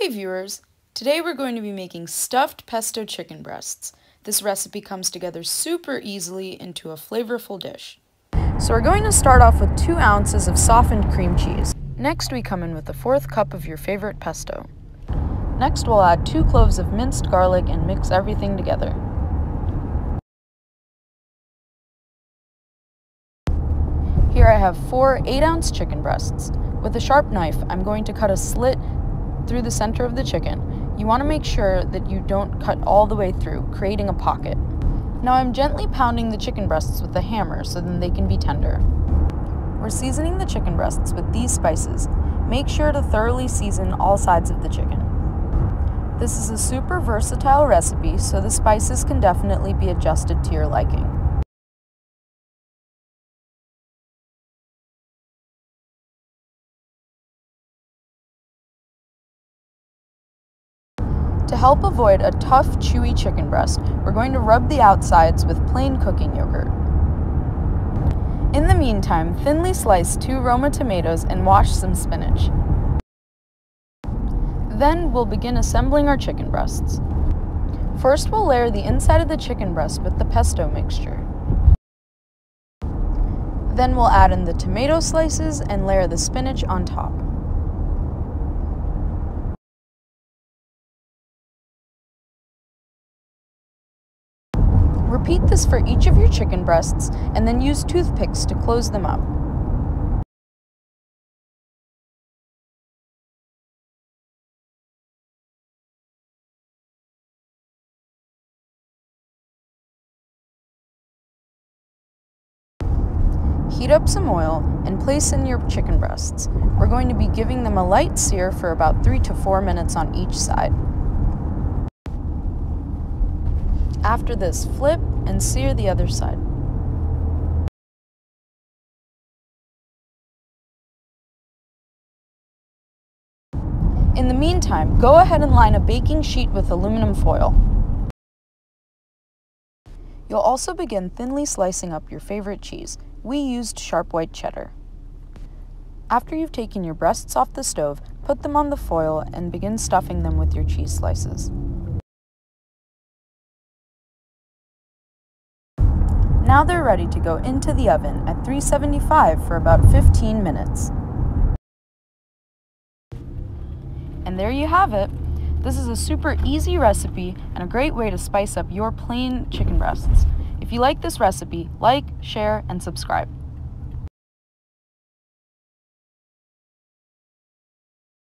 Hey viewers, today we're going to be making stuffed pesto chicken breasts. This recipe comes together super easily into a flavorful dish. So we're going to start off with 2 ounces of softened cream cheese. Next we come in with a 1/4 cup of your favorite pesto. Next we'll add 2 cloves of minced garlic and mix everything together. Here I have 4 8-ounce chicken breasts. With a sharp knife, I'm going to cut a slit through the center of the chicken. You want to make sure that you don't cut all the way through, creating a pocket. Now I'm gently pounding the chicken breasts with a hammer so then they can be tender. We're seasoning the chicken breasts with these spices. Make sure to thoroughly season all sides of the chicken. This is a super versatile recipe, so the spices can definitely be adjusted to your liking. To help avoid a tough, chewy chicken breast, we're going to rub the outsides with plain cooking yogurt. In the meantime, thinly slice 2 Roma tomatoes and wash some spinach. Then we'll begin assembling our chicken breasts. First, we'll layer the inside of the chicken breast with the pesto mixture. Then we'll add in the tomato slices and layer the spinach on top. Repeat this for each of your chicken breasts and then use toothpicks to close them up. Heat up some oil and place in your chicken breasts. We're going to be giving them a light sear for about 3 to 4 minutes on each side. After this, flip and sear the other side. In the meantime, go ahead and line a baking sheet with aluminum foil. You'll also begin thinly slicing up your favorite cheese. We used sharp white cheddar. After you've taken your breasts off the stove, put them on the foil and begin stuffing them with your cheese slices. Now they're ready to go into the oven at 375 for about 15 minutes. And there you have it. This is a super easy recipe and a great way to spice up your plain chicken breasts. If you like this recipe, like, share, and subscribe.